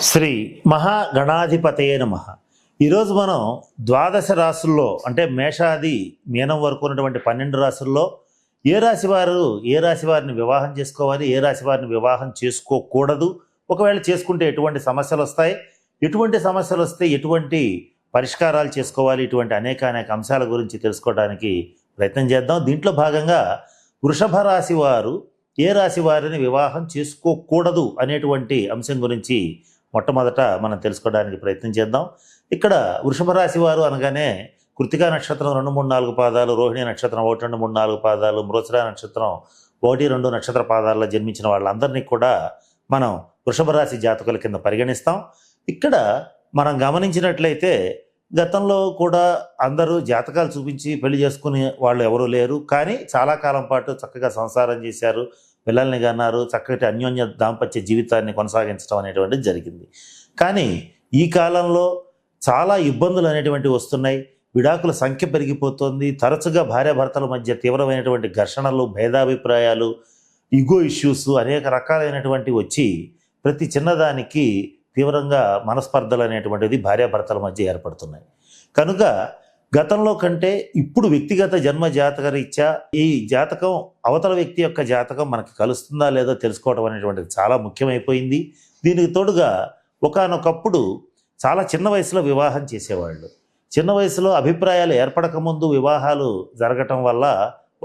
శ్రీ మహాగణాధిపతయే నమః. ఈరోజు మనం ద్వాదశ రాశుల్లో అంటే మేషాది మీనం వరకు ఉన్నటువంటి 12 రాశుల్లో ఏ రాశి వారిని వివాహం చేసుకోవాలి, ఏ రాశి వారిని వివాహం చేసుకోకూడదు, ఒకవేళ చేసుకుంటే ఎటువంటి సమస్యలు వస్తాయి, ఎటువంటి సమస్యలు వస్తే ఎటువంటి పరిష్కారాలు చేసుకోవాలి, ఇటువంటి అనేక అంశాల గురించి తెలుసుకోవడానికి ప్రయత్నం చేద్దాం. దీంట్లో భాగంగా వృషభ రాశి వారు ఏ రాశి వారిని వివాహం చేసుకోకూడదు అనేటువంటి అంశం గురించి మొట్టమొదట మనం తెలుసుకోవడానికి ప్రయత్నం చేద్దాం. ఇక్కడ వృషభ రాశి వారు అనగానే కృతికా నక్షత్రం 2, 3, 4 పాదాలు, రోహిణి నక్షత్రం 1, 2, 3, 4 పాదాలు, మృగశిర నక్షత్రం 1, 2 నక్షత్ర పాదాల్లో జన్మించిన వాళ్ళందరినీ కూడా మనం వృషభ రాశి జాతకుల కింద పరిగణిస్తాం. ఇక్కడ మనం గమనించినట్లయితే గతంలో కూడా అందరూ జాతకాలు చూపించి పెళ్లి చేసుకునే వాళ్ళు ఎవరూ లేరు, కానీ చాలా కాలం పాటు చక్కగా సంసారం చేశారు, పిల్లల్ని కన్నారు, చక్కటి అన్యోన్య దాంపత్య జీవితాన్ని కొనసాగించడం అనేటువంటిది జరిగింది. కానీ ఈ కాలంలో చాలా ఇబ్బందులు అనేటువంటివి వస్తున్నాయి, విడాకుల సంఖ్య పెరిగిపోతుంది, తరచుగా భార్యాభర్తల మధ్య తీవ్రమైనటువంటి ఘర్షణలు, భేదాభిప్రాయాలు, ఈగో ఇష్యూస్ అనేక రకాలైనటువంటివి వచ్చి ప్రతి చిన్నదానికి తీవ్రంగా మనస్పర్ధలు అనేటువంటిది భార్యాభర్తల మధ్య ఏర్పడుతున్నాయి. కనుక గతంలో కంటే ఇప్పుడు వ్యక్తిగత జన్మ జాతకరీత్యా ఈ జాతకం అవతల వ్యక్తి యొక్క జాతకం మనకి కలుస్తుందా లేదో తెలుసుకోవడం అనేటువంటిది చాలా ముఖ్యమైపోయింది. దీనికి తోడుగా ఒకానొకప్పుడు చాలా చిన్న వయసులో వివాహం చేసేవాళ్ళు. చిన్న వయసులో అభిప్రాయాలు ఏర్పడకముందు వివాహాలు జరగటం వల్ల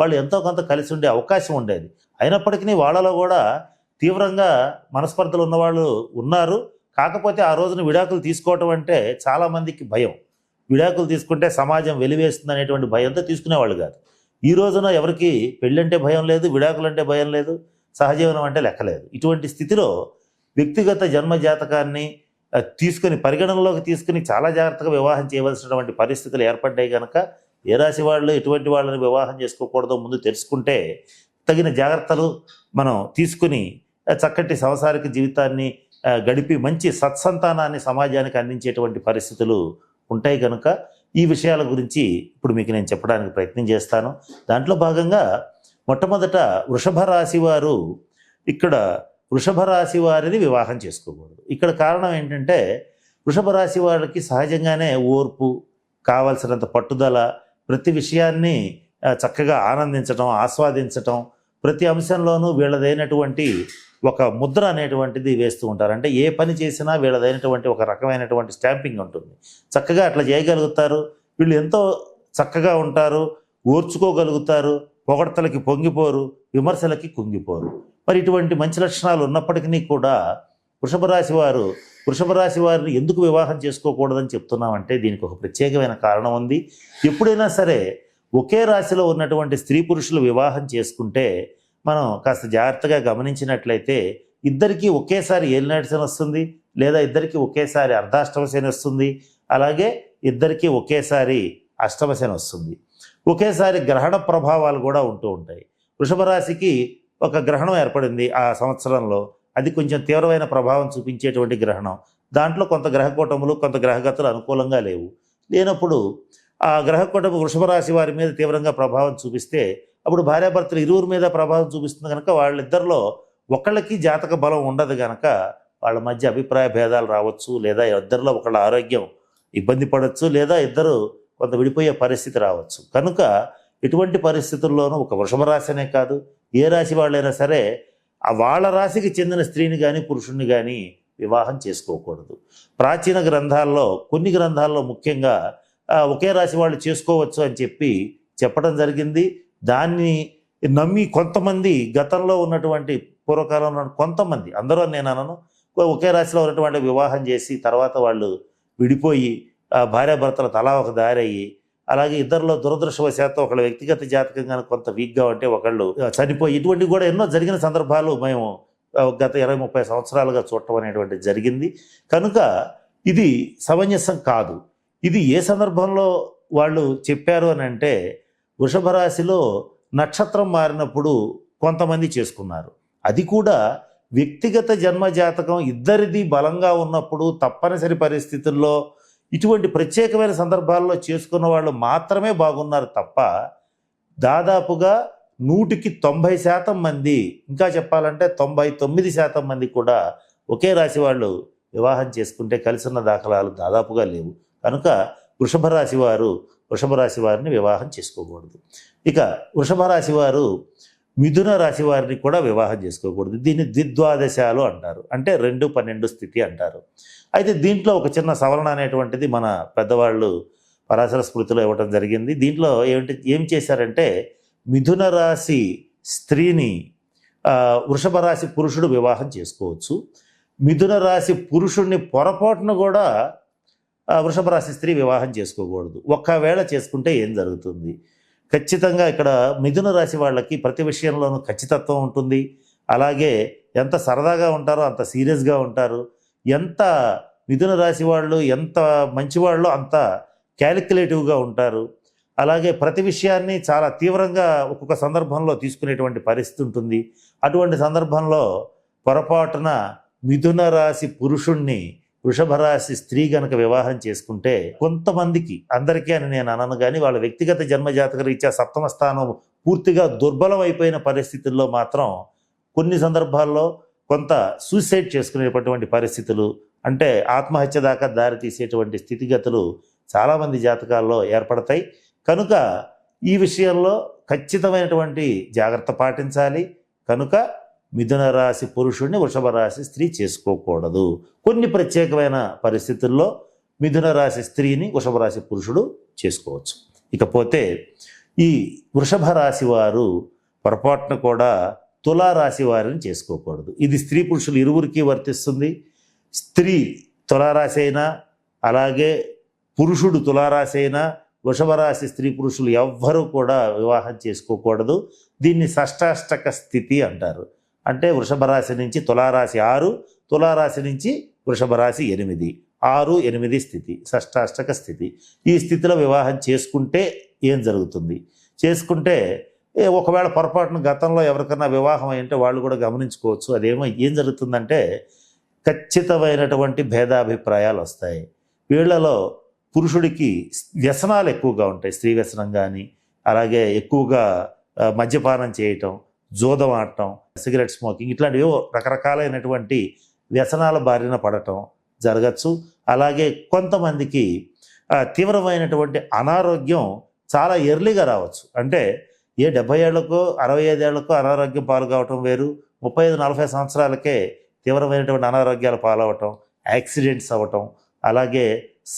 వాళ్ళు ఎంతో కొంత కలిసి ఉండే అవకాశం ఉండేది. అయినప్పటికీ వాళ్ళలో కూడా తీవ్రంగా మనస్పర్ధలు ఉన్నవాళ్ళు ఉన్నారు. కాకపోతే ఆ రోజున విడాకులు తీసుకోవటం అంటే చాలామందికి భయం. విడాకులు తీసుకుంటే సమాజం వెలివేస్తుంది అనేటువంటి భయంతో తీసుకునేవాళ్ళు కాదు. ఈ రోజున ఎవరికి పెళ్ళంటే భయం లేదు, విడాకులు అంటే భయం లేదు, సహజీవనం అంటే లెక్కలేదు. ఇటువంటి స్థితిలో వ్యక్తిగత జన్మ జాతకాన్ని పరిగణనలోకి తీసుకుని చాలా జాగ్రత్తగా వివాహం చేయవలసినటువంటి పరిస్థితులు ఏర్పడ్డాయి. కనుక ఏ రాశి వాళ్ళు ఎటువంటి వాళ్ళని వివాహం చేసుకోకూడదో ముందు తెలుసుకుంటే తగిన జాగ్రత్తలు మనం తీసుకుని చక్కటి సంసారిక జీవితాన్ని గడిపి మంచి సత్సంతానాన్ని సమాజానికి అందించేటువంటి పరిస్థితులు ఉంటాయి. కనుక ఈ విషయాల గురించి ఇప్పుడు మీకు నేను చెప్పడానికి ప్రయత్నం చేస్తాను. దాంట్లో భాగంగా మొట్టమొదట వృషభ రాశి వారిని వివాహం చేసుకోకూడదు. ఇక్కడ కారణం ఏంటంటే వృషభ రాశి వారికి సహజంగానే ఓర్పు, కావలసినంత పట్టుదల, ప్రతి విషయాన్ని చక్కగా ఆనందించటం, ఆస్వాదించటం, ప్రతి అంశంలోనూ వీళ్ళదైనటువంటి ఒక ముద్ర అనేటువంటిది వేస్తూ ఉంటారు. అంటే ఏ పని చేసినా వీళ్ళదైనటువంటి ఒక రకమైనటువంటి స్టాంపింగ్ ఉంటుంది. చక్కగా అట్లా చేయగలుగుతారు. వీళ్ళు ఎంతో చక్కగా ఉంటారు, ఓర్చుకోగలుగుతారు, పొగడ్తలకి పొంగిపోరు, విమర్శలకి కుంగిపోరు. మరి ఇటువంటి మంచి లక్షణాలు ఉన్నప్పటికీ కూడా వృషభ రాశి వారిని ఎందుకు వివాహం చేసుకోకూడదని చెప్తున్నామంటే దీనికి ఒక ప్రత్యేకమైన కారణం ఉంది. ఎప్పుడైనా సరే ఒకే రాశిలో ఉన్నటువంటి స్త్రీ పురుషులు వివాహం చేసుకుంటే మనం కాస్త జాగ్రత్తగా గమనించినట్లయితే ఇద్దరికీ ఒకేసారి ఏలినాటి శని వస్తుంది, లేదా ఇద్దరికీ ఒకేసారి అర్ధాష్టమ శని వస్తుంది, అలాగే ఇద్దరికీ ఒకేసారి అష్టమ శని వస్తుంది. ఒకేసారి గ్రహణ ప్రభావాలు కూడా ఉంటూ ఉంటాయి. వృషభ రాశికి ఒక గ్రహణం ఏర్పడింది ఆ సంవత్సరంలో, అది కొంచెం తీవ్రమైన ప్రభావం చూపించేటువంటి గ్రహణం. దాంట్లో కొంత గ్రహకూటములు, కొంత గ్రహగతులు అనుకూలంగా లేనప్పుడు ఆ గ్రహకూటము వృషభ రాశి వారి మీద తీవ్రంగా ప్రభావం చూపిస్తే అప్పుడు భార్యాభర్తలు ఇరువురి మీద ప్రభావం చూపిస్తుంది. కనుక వాళ్ళిద్దరిలో ఒకళ్ళకి జాతక బలం ఉండదు, కనుక వాళ్ళ మధ్య అభిప్రాయ భేదాలు రావచ్చు, లేదా ఇద్దరిలో ఒకళ్ళ ఆరోగ్యం ఇబ్బంది పడవచ్చు, లేదా ఇద్దరు కొంత విడిపోయే పరిస్థితి రావచ్చు. కనుక ఎటువంటి పరిస్థితుల్లోనూ ఒక వృషభ రాశి అనే కాదు, ఏ రాశి వాళ్ళైనా సరే వాళ్ళ రాశికి చెందిన స్త్రీని కానీ పురుషుణ్ణి కానీ వివాహం చేసుకోకూడదు. ప్రాచీన గ్రంథాల్లో కొన్ని గ్రంథాల్లో ముఖ్యంగా ఒకే రాశి వాళ్ళు చేసుకోవచ్చు అని చెప్పడం జరిగింది. దాన్ని నమ్మి కొంతమంది గతంలో ఉన్నటువంటి పూర్వకాలంలో కొంతమంది, అందరూ నేను అనను, ఒకే రాశిలో ఉన్నటువంటి వివాహం చేసి తర్వాత వాళ్ళు విడిపోయి భార్యాభర్తలు తలా ఒక దారి అయ్యి, అలాగే ఇద్దరిలో దురదృష్టవశాత్తు ఒకళ్ళ వ్యక్తిగత జాతకంగా కొంత వీక్గా ఉంటే ఒకళ్ళు చనిపోయి, ఇటువంటివి కూడా ఎన్నో జరిగిన సందర్భాలు మేము గత 20-30 సంవత్సరాలుగా చూడటం అనేటువంటిది జరిగింది. కనుక ఇది సమంజసం కాదు. ఇది ఏ సందర్భంలో వాళ్ళు చెప్పారు అని అంటే వృషభ రాశిలో నక్షత్రం మారినప్పుడు కొంతమంది చేసుకున్నారు. అది కూడా వ్యక్తిగత జన్మ జాతకం ఇద్దరిది బలంగా ఉన్నప్పుడు తప్పనిసరి పరిస్థితుల్లో ఇటువంటి ప్రత్యేకమైన సందర్భాల్లో చేసుకున్న వాళ్ళు మాత్రమే బాగున్నారు తప్ప దాదాపుగా 100కి 90% మంది, ఇంకా చెప్పాలంటే 99% మంది కూడా ఒకే రాశి వాళ్ళు వివాహం చేసుకుంటే కలిసి ఉన్న దాఖలాలు దాదాపుగా లేవు. కనుక వృషభ రాశి వారిని వివాహం చేసుకోకూడదు. ఇక వృషభ రాశి వారు మిథున రాశి వారిని కూడా వివాహం చేసుకోకూడదు. దీన్ని ద్విద్వాదశాలు అంటారు, అంటే 2-12 స్థితి అంటారు. అయితే దీంట్లో ఒక చిన్న సవరణ అనేటువంటిది మన పెద్దవాళ్ళు పరాశర స్మృతిలో ఇవ్వటం జరిగింది. దీంట్లో ఏం చేశారంటే మిథున రాశి స్త్రీని వృషభ రాశి పురుషుడు వివాహం చేసుకోవచ్చు. మిథున రాశి పురుషుడిని పొరపాటును కూడా వృషభ రాశి స్త్రీ వివాహం చేసుకోకూడదు. ఒక్కవేళ చేసుకుంటే ఏం జరుగుతుంది? ఖచ్చితంగా ఇక్కడ మిథున రాశి వాళ్ళకి ప్రతి విషయంలోనూ ఖచ్చితత్వం ఉంటుంది. అలాగే ఎంత సరదాగా ఉంటారో అంత సీరియస్గా ఉంటారు. ఎంత మిథున రాశి వాళ్ళు ఎంత మంచివాళ్ళో అంత క్యాలిక్యులేటివ్గా ఉంటారు. అలాగే ప్రతి విషయాన్ని చాలా తీవ్రంగా ఒక్కొక్క సందర్భంలో తీసుకునేటువంటి పరిస్థితి ఉంటుంది. అటువంటి సందర్భంలో పొరపాటున మిథున రాశి పురుషుణ్ణి వృషభ రాశి స్త్రీ గనక వివాహం చేసుకుంటే కొంతమందికి, అందరికీ అని నేను అనను కానీ, వాళ్ళ వ్యక్తిగత జన్మజాతక రీత్యా సప్తమ స్థానం పూర్తిగా దుర్బలం అయిపోయిన పరిస్థితుల్లో మాత్రం కొన్ని సందర్భాల్లో కొంత సూసైడ్ చేసుకునేటటువంటి పరిస్థితులు, అంటే ఆత్మహత్య దాకా దారి తీసేటువంటి స్థితిగతులు చాలామంది జాతకాల్లో ఏర్పడతాయి. కనుక ఈ విషయంలో ఖచ్చితమైనటువంటి జాగ్రత్త పాటించాలి. కనుక మిథున రాశి పురుషుడిని వృషభ రాశి స్త్రీ చేసుకోకూడదు. కొన్ని ప్రత్యేకమైన పరిస్థితుల్లో మిథున రాశి స్త్రీని వృషభ రాశి పురుషుడు చేసుకోవచ్చు. ఇకపోతే ఈ వృషభ రాశి వారు పొరపాటున కూడా తులారాశి వారిని చేసుకోకూడదు. ఇది స్త్రీ పురుషులు ఇరువురికి వర్తిస్తుంది. స్త్రీ తులారాశి అయినా, అలాగే పురుషుడు తులారాశి అయినా, వృషభ రాశి స్త్రీ పురుషులు ఎవ్వరూ కూడా వివాహం చేసుకోకూడదు. దీన్ని షష్టాష్టక స్థితి అంటారు. అంటే వృషభ రాశి నుంచి తులారాశి 6, తులారాశి నుంచి వృషభ రాశి 8, 6, 8 స్థితి షష్టాష్టక స్థితి. ఈ స్థితిలో వివాహం చేసుకుంటే ఏం జరుగుతుంది? చేసుకుంటే ఒకవేళ పొరపాటున గతంలో ఎవరికన్నా వివాహం అయ్యంటే వాళ్ళు కూడా గమనించుకోవచ్చు. ఏం జరుగుతుందంటే ఖచ్చితమైనటువంటి భేదాభిప్రాయాలు వస్తాయి. వీళ్ళలో పురుషుడికి వ్యసనాలు ఎక్కువగా ఉంటాయి. స్త్రీ వ్యసనం కానీ, అలాగే ఎక్కువగా మద్యపానం చేయటం, జూదం ఆడటం, సిగరెట్ స్మోకింగ్, ఇట్లాంటివి రకరకాలైనటువంటి వ్యసనాల బారిన పడటం జరగచ్చు. అలాగే కొంతమందికి తీవ్రమైనటువంటి అనారోగ్యం చాలా ఎర్లీగా రావచ్చు. అంటే 70 ఏళ్లకో 65 ఏళ్లకో అనారోగ్యం పాలు కావటం వేరు, 35-40 సంవత్సరాలకే తీవ్రమైనటువంటి అనారోగ్యాలు పాలవటం, యాక్సిడెంట్స్ అవ్వటం, అలాగే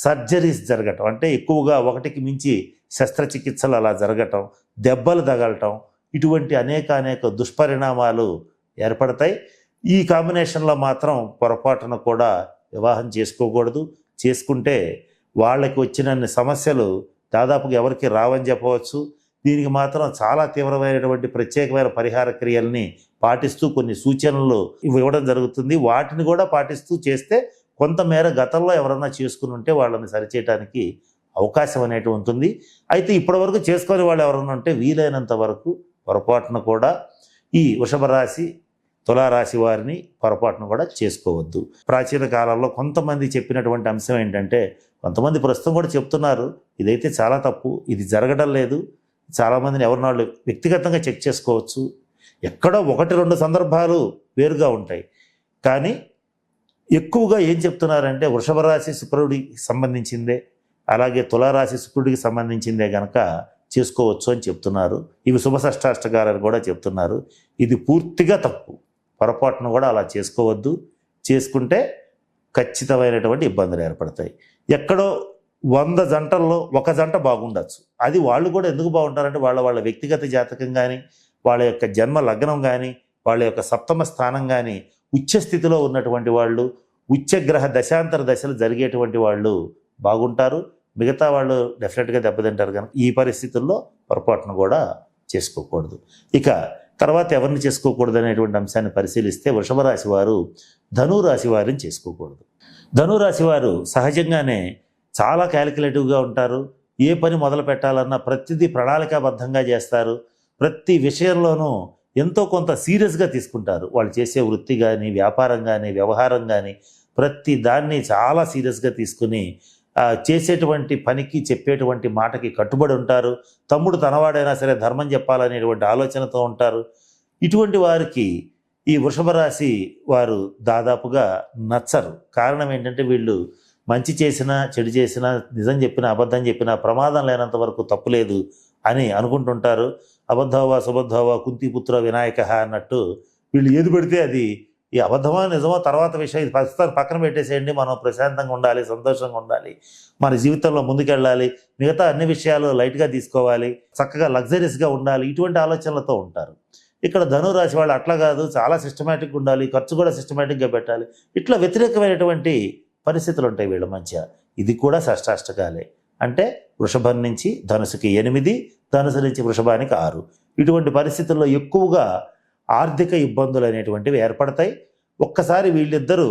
సర్జరీస్ జరగటం, అంటే ఎక్కువగా ఒకటికి మించి శస్త్రచికిత్సలు అలా జరగటం, దెబ్బలు తగలటం, ఇటువంటి అనేక దుష్పరిణామాలు ఏర్పడతాయి. ఈ కాంబినేషన్లో మాత్రం పొరపాటున కూడా వివాహం చేసుకోకూడదు. చేసుకుంటే వాళ్ళకి వచ్చినన్ని సమస్యలు దాదాపుగా ఎవరికి రావని చెప్పవచ్చు. దీనికి మాత్రం చాలా తీవ్రమైనటువంటి ప్రత్యేకమైన పరిహార క్రియల్ని పాటిస్తూ కొన్ని సూచనలు ఇవ్వడం జరుగుతుంది. వాటిని కూడా పాటిస్తూ చేస్తే కొంతమేర గతంలో ఎవరన్నా చేసుకుని ఉంటే వాళ్ళని సరిచేయడానికి అవకాశం అనేటివి ఉంటుంది. అయితే ఇప్పటివరకు చేసుకునే వాళ్ళు ఎవరన్నా ఉంటే వీలైనంత వరకు పొరపాటున కూడా ఈ వృషభ రాశి తులారాశి వారిని పొరపాటును కూడా చేసుకోవద్దు. ప్రాచీన కాలంలో కొంతమంది చెప్పినటువంటి అంశం ఏంటంటే, కొంతమంది ప్రస్తుతం కూడా చెప్తున్నారు, ఇదైతే చాలా తప్పు, ఇది జరగడం లేదు. చాలామందిని ఎవరినాళ్ళు వ్యక్తిగతంగా చెక్ చేసుకోవచ్చు. ఎక్కడో 1-2 సందర్భాలు వేరుగా ఉంటాయి. కానీ ఎక్కువగా ఏం చెప్తున్నారంటే వృషభ రాశి శుక్రుడికి సంబంధించిందే, అలాగే తులారాశి శుక్రుడికి సంబంధించిందే కనుక చేసుకోవచ్చు అని చెప్తున్నారు. ఇవి శుభ షష్టాష్టకాలని కూడా చెప్తున్నారు. ఇది పూర్తిగా తప్పు. పొరపాటును కూడా అలా చేసుకోవద్దు. చేసుకుంటే ఖచ్చితమైనటువంటి ఇబ్బందులు ఏర్పడతాయి. ఎక్కడో 100 జంటల్లో ఒక జంట బాగుండొచ్చు. అది వాళ్ళు కూడా ఎందుకు బాగుంటారంటే వాళ్ళ వ్యక్తిగత జాతకం కానీ, వాళ్ళ యొక్క జన్మ లగ్నం కానీ, వాళ్ళ యొక్క సప్తమ స్థానం కానీ ఉచ్చ స్థితిలో ఉన్నటువంటి వాళ్ళు, ఉచ్చగ్రహ దశాంతర దశలు జరిగేటువంటి వాళ్ళు బాగుంటారు. మిగతా వాళ్ళు డెఫినెట్గా దెబ్బతింటారు. కనుక ఈ పరిస్థితుల్లో పొరపాటును కూడా చేసుకోకూడదు. ఇక తర్వాత ఎవరిని చేసుకోకూడదు అనేటువంటి అంశాన్ని పరిశీలిస్తే వృషభ రాశి వారు ధనురాశి వారిని చేసుకోకూడదు. ధనురాశి వారు సహజంగానే చాలా క్యాలిక్యులేటివ్గా ఉంటారు. ఏ పని మొదలు పెట్టాలన్నా ప్రతిదీ ప్రణాళికాబద్ధంగా చేస్తారు. ప్రతి విషయంలోనూ ఎంతో కొంత సీరియస్గా తీసుకుంటారు. వాళ్ళు చేసే వృత్తి కానీ, వ్యాపారం కానీ, వ్యవహారం కానీ ప్రతి దాన్ని చాలా సీరియస్గా తీసుకుని చేసేటువంటి పనికి, చెప్పేటువంటి మాటకి కట్టుబడి ఉంటారు. తమ్ముడు తనవాడైనా సరే ధర్మం చెప్పాలనేటువంటి ఆలోచనతో ఉంటారు. ఇటువంటి వారికి ఈ వృషభ రాశి వారు దాదాపుగా నచ్చరు. కారణం ఏంటంటే వీళ్ళు మంచి చేసినా చెడు చేసినా నిజం చెప్పినా అబద్ధం చెప్పినా ప్రమాదం లేనంత వరకు తప్పులేదు అని అనుకుంటుంటారు. అబద్ధోవా సుబద్ధోవా కుంతిపుత్ర వినాయక అన్నట్టు వీళ్ళు ఏది పెడితే అది ఈ అబద్ధమో నిజమో తర్వాత విషయం, ఇది ప్రస్తుతం పక్కన పెట్టేసేయండి, మనం ప్రశాంతంగా ఉండాలి, సంతోషంగా ఉండాలి, మన జీవితంలో ముందుకెళ్ళాలి, మిగతా అన్ని విషయాలు లైట్గా తీసుకోవాలి, చక్కగా లగ్జరీస్గా ఉండాలి, ఇటువంటి ఆలోచనలతో ఉంటారు. ఇక్కడ ధనురాశి వాళ్ళు అట్లా కాదు, చాలా సిస్టమేటిక్గా ఉండాలి, ఖర్చు కూడా సిస్టమేటిక్గా పెట్టాలి, ఇట్లా వ్యతిరేకమైనటువంటి పరిస్థితులు ఉంటాయి వీళ్ళ మధ్య. ఇది కూడా షష్టాష్టకాలే. అంటే వృషభం నుంచి ధనుసుకి 8, ధనుసు నుంచి వృషభానికి 6. ఇటువంటి పరిస్థితుల్లో ఎక్కువగా ఆర్థిక ఇబ్బందులు అనేటువంటివి ఏర్పడతాయి. ఒక్కసారి వీళ్ళిద్దరూ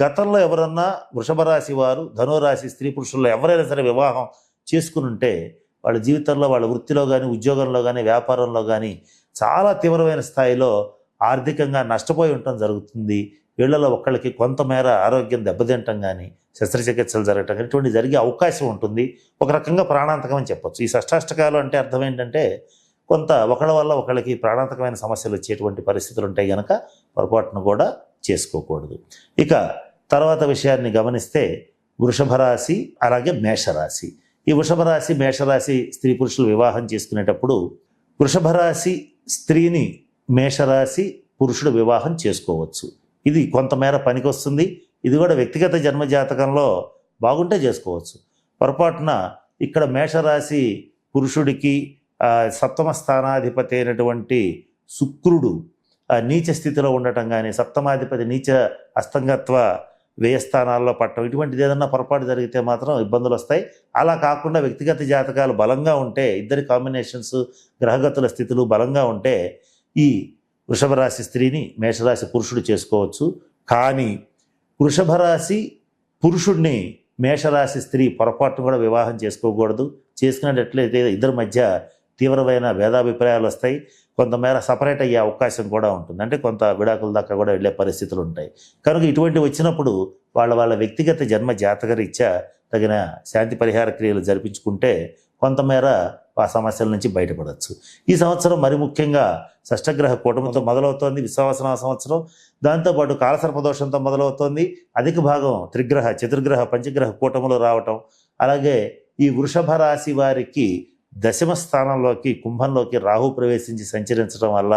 గతంలో ఎవరన్నా వృషభ రాశి వారు ధనురాశి స్త్రీ పురుషుల్లో ఎవరైనా సరే వివాహం చేసుకుని ఉంటే వాళ్ళ జీవితంలో, వాళ్ళ వృత్తిలో కానీ, ఉద్యోగంలో కానీ, వ్యాపారంలో కానీ చాలా తీవ్రమైన స్థాయిలో ఆర్థికంగా నష్టపోయి ఉండటం జరుగుతుంది. వీళ్ళలో ఒకళ్ళకి కొంతమేర ఆరోగ్యం దెబ్బతింటం కానీ, శస్త్రచికిత్సలు జరగటం కానీ ఇటువంటి జరిగే అవకాశం ఉంటుంది. ఒక రకంగా ప్రాణాంతకం అని చెప్పొచ్చు. ఈ షష్టాష్టకాలు అంటే అర్థం ఏంటంటే కొంత ఒకళ్ళ వల్ల ఒకళ్ళకి ప్రాణాంతకమైన సమస్యలు వచ్చేటువంటి పరిస్థితులు ఉంటాయి కనుక పొరపాటును కూడా చేసుకోకూడదు. ఇక తర్వాత విషయాన్ని గమనిస్తే వృషభ రాశి అలాగే మేషరాశి. ఈ వృషభ రాశి మేషరాశి స్త్రీ పురుషులు వివాహం చేసుకునేటప్పుడు వృషభ రాశి స్త్రీని మేషరాశి పురుషుడు వివాహం చేసుకోవచ్చు. ఇది కొంతమేర పనికొస్తుంది. ఇది కూడా వ్యక్తిగత జన్మజాతకంలో బాగుంటే చేసుకోవచ్చు. పొరపాటున ఇక్కడ మేషరాశి పురుషుడికి సప్తమ స్థానాధిపతి అయినటువంటి శుక్రుడు నీచ స్థితిలో ఉండటం కానీ, సప్తమాధిపతి నీచ అస్తంగత్వ వ్యయస్థానాల్లో పట్టడం, ఇటువంటిది ఏదన్నా పొరపాటు జరిగితే మాత్రం ఇబ్బందులు వస్తాయి. అలా కాకుండా వ్యక్తిగత జాతకాలు బలంగా ఉంటే, ఇద్దరి కాంబినేషన్స్ గ్రహగతుల స్థితులు బలంగా ఉంటే ఈ వృషభ రాశి స్త్రీని మేషరాశి పురుషుడు చేసుకోవచ్చు. కానీ వృషభ రాశి పురుషుడిని మేషరాశి స్త్రీ పొరపాటును కూడా వివాహం చేసుకోకూడదు. చేసుకునేటట్లయితే ఇద్దరి మధ్య తీవ్రమైన భేదాభిప్రాయాలు వస్తాయి. కొంతమేర సపరేట్ అయ్యే అవకాశం కూడా ఉంటుంది. అంటే కొంత విడాకుల దాకా కూడా వెళ్ళే పరిస్థితులు ఉంటాయి. కనుక ఇటువంటి వచ్చినప్పుడు వాళ్ళ వ్యక్తిగత జన్మ జాతకరీత్యా తగిన శాంతి పరిహార క్రియలు జరిపించుకుంటే కొంతమేర ఆ సమస్యల నుంచి బయటపడవచ్చు. ఈ సంవత్సరం మరి ముఖ్యంగా షష్టగ్రహ కూటమితో మొదలవుతోంది, విశ్వావసన సంవత్సరం. దాంతోపాటు కాలసర్పదోషంతో మొదలవుతోంది. అధిక భాగం త్రిగ్రహ చతుర్గ్రహ పంచగ్రహ కూటములు రావటం, అలాగే ఈ వృషభ రాశి వారికి దశమ స్థానంలోకి కుంభంలోకి రాహు ప్రవేశించి సంచరించడం వల్ల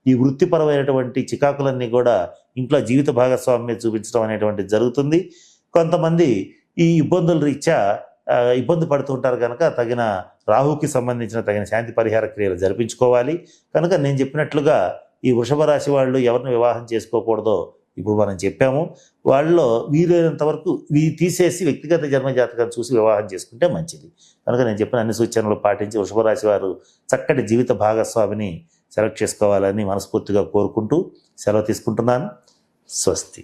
ఈ వృత్తిపరమైనటువంటి చికాకులన్నీ కూడా ఇంట్లో జీవిత భాగస్వామ్యం చూపించడం అనేటువంటిది జరుగుతుంది. కొంతమంది ఈ ఇబ్బందుల రీత్యా ఇబ్బంది పడుతుంటారు కనుక తగిన రాహుకి సంబంధించిన తగిన శాంతి పరిహార క్రియలు జరిపించుకోవాలి. కనుక నేను చెప్పినట్లుగా ఈ వృషభ రాశి వాళ్ళు ఎవరిని వివాహం చేసుకోకూడదో ఇప్పుడు మనం చెప్పాము. వాళ్ళలో వీలైనంత వరకు తీసేసి వ్యక్తిగత జన్మజాతకాన్ని చూసి వివాహం చేసుకుంటే మంచిది. కనుక నేను చెప్పిన అన్ని సూచనలు పాటించి వృషభ రాశి వారు చక్కటి జీవిత భాగస్వామిని సెలెక్ట్ చేసుకోవాలని మనస్ఫూర్తిగా కోరుకుంటూ సెలవు తీసుకుంటున్నాను. స్వస్తి.